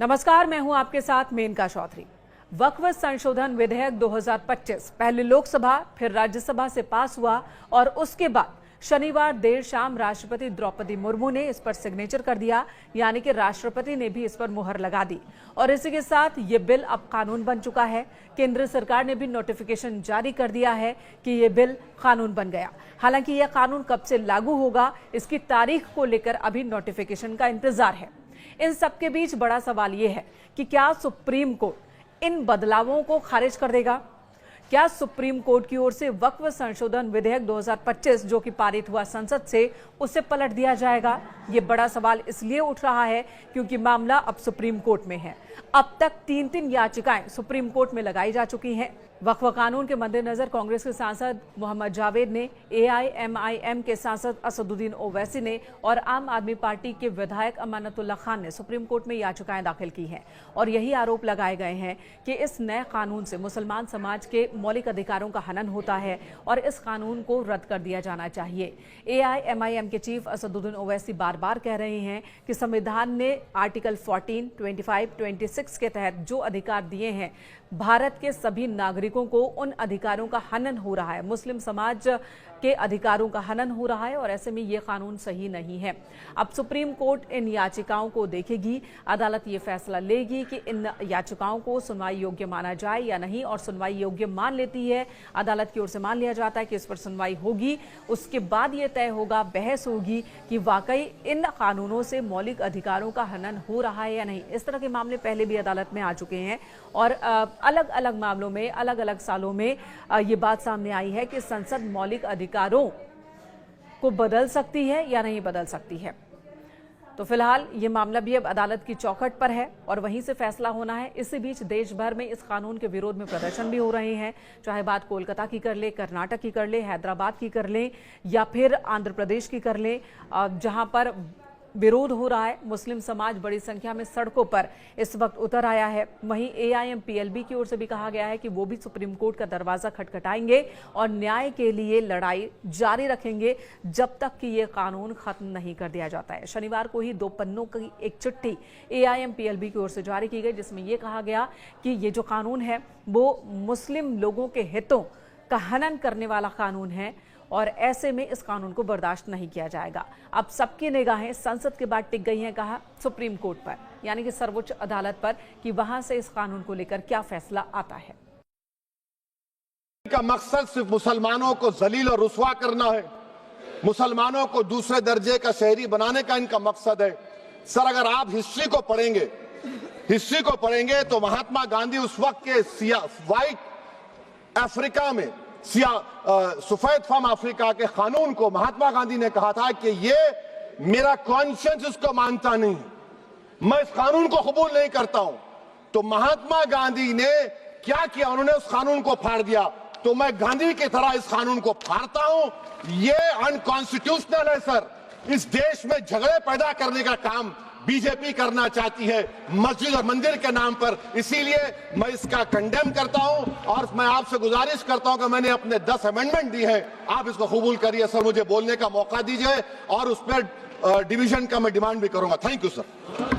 नमस्कार, मैं हूं आपके साथ मेनका चौधरी। वक्फ संशोधन विधेयक 2025 पहले लोकसभा फिर राज्यसभा से पास हुआ और उसके बाद शनिवार देर शाम राष्ट्रपति द्रौपदी मुर्मू ने इस पर सिग्नेचर कर दिया, यानी कि राष्ट्रपति ने भी इस पर मुहर लगा दी और इसी के साथ ये बिल अब कानून बन चुका है। केंद्र सरकार ने भी नोटिफिकेशन जारी कर दिया है कि ये बिल कानून बन गया। हालांकि यह कानून कब से लागू होगा, इसकी तारीख को लेकर अभी नोटिफिकेशन का इंतजार है। इन सबके बीच बड़ा सवाल यह है कि क्या सुप्रीम कोर्ट इन बदलावों को खारिज कर देगा? क्या सुप्रीम कोर्ट की ओर से वक्फ संशोधन विधेयक 2025 जो कि पारित हुआ संसद से, उसे पलट दिया जाएगा? ये बड़ा सवाल इसलिए उठ रहा है क्योंकि मामला अब सुप्रीम कोर्ट में है। अब तक 3 याचिकाएं सुप्रीम कोर्ट में लगाई जा चुकी हैं। वक्फ कानून के मद्देनजर कांग्रेस के सांसद मोहम्मद जावेद ने, AIMIM के सांसद असदुद्दीन ओवैसी ने और आम आदमी पार्टी के विधायक अमानतुल्लाह खान ने सुप्रीम कोर्ट में याचिकाएं दाखिल की हैं और यही आरोप लगाए गए हैं कि इस नए कानून से मुसलमान समाज के मौलिक अधिकारों का हनन होता है और इस कानून को रद्द कर दिया जाना चाहिए। AIMIM के चीफ असदुद्दीन ओवैसी बार बार कह रहे हैं कि संविधान ने आर्टिकल 14, 25, 26 के तहत जो अधिकार दिए हैं, भारत के सभी नागरिकों को उन अधिकारों का हनन हो रहा है, मुस्लिम समाज के अधिकारों का हनन हो रहा है और ऐसे में ये कानून सही नहीं है। अब सुप्रीम कोर्ट इन याचिकाओं को देखेगी, अदालत ये फैसला लेगी कि इन याचिकाओं को सुनवाई योग्य माना जाए या नहीं, और सुनवाई योग्य मान लेती है, अदालत की ओर से मान लिया जाता है कि इस पर सुनवाई होगी, उसके बाद ये तय होगा, बहस होगी कि वाकई इन कानूनों से मौलिक अधिकारों का हनन हो रहा है या नहीं। इस तरह के मामले पहले भी अदालत में आ चुके हैं और अलग अलग मामलों में अलग अलग सालों में ये बात सामने आई है कि संसद मौलिक अधिकारों को बदल सकती है या नहीं बदल सकती है। तो फिलहाल ये मामला भी अब अदालत की चौखट पर है और वहीं से फैसला होना है। इसी बीच देश भर में इस कानून के विरोध में प्रदर्शन भी हो रहे हैं, चाहे बात कोलकाता की कर ले, कर्नाटक की कर ले, हैदराबाद की कर ले या फिर आंध्र प्रदेश की कर ले, जहां पर विरोध हो रहा है। मुस्लिम समाज बड़ी संख्या में सड़कों पर इस वक्त उतर आया है। वहीं AIMPLB की ओर से भी कहा गया है कि वो भी सुप्रीम कोर्ट का दरवाजा खटखटाएंगे और न्याय के लिए लड़ाई जारी रखेंगे जब तक कि ये कानून खत्म नहीं कर दिया जाता है। शनिवार को ही 2 पन्नों की एक चिट्ठी AIMPLB की ओर से जारी की गई, जिसमें यह कहा गया कि ये जो कानून है वो मुस्लिम लोगों के हितों का हनन करने वाला कानून है और ऐसे में इस कानून को बर्दाश्त नहीं किया जाएगा। अब सबकी निगाहें संसद के बाद टिक गई हैं, कहा सुप्रीम कोर्ट पर, यानी कि सर्वोच्च अदालत पर, कि वहां से इस कानून को लेकर क्या फैसला आता है। का मकसद सिर्फ मुसलमानों को जलील और रुस्वा करना है, मुसलमानों को दूसरे दर्जे का शहरी बनाने का इनका मकसद है। सर, अगर आप हिस्ट्री को पढ़ेंगे तो महात्मा गांधी उस वक्त के व्हाइट अफ्रीका में सफेद फम अफ्रीका के कानून को महात्मा गांधी ने कहा था कि ये मेरा कॉन्शियंस इसको मानता नहीं, मैं इस कानून को कबूल नहीं करता हूं। तो महात्मा गांधी ने क्या किया, उन्होंने उस कानून को फाड़ दिया। तो मैं गांधी की तरह इस कानून को फाड़ता हूं। ये अनकॉन्स्टिट्यूशनल है सर। इस देश में झगड़े पैदा करने का काम बीजेपी करना चाहती है मस्जिद और मंदिर के नाम पर, इसीलिए मैं इसका कंडेम करता हूं और मैं आपसे गुजारिश करता हूं कि मैंने अपने 10 अमेंडमेंट दी है, आप इसको कबूल करिए सर, मुझे बोलने का मौका दीजिए और उस पर डिवीजन का मैं डिमांड भी करूंगा। Thank you sir.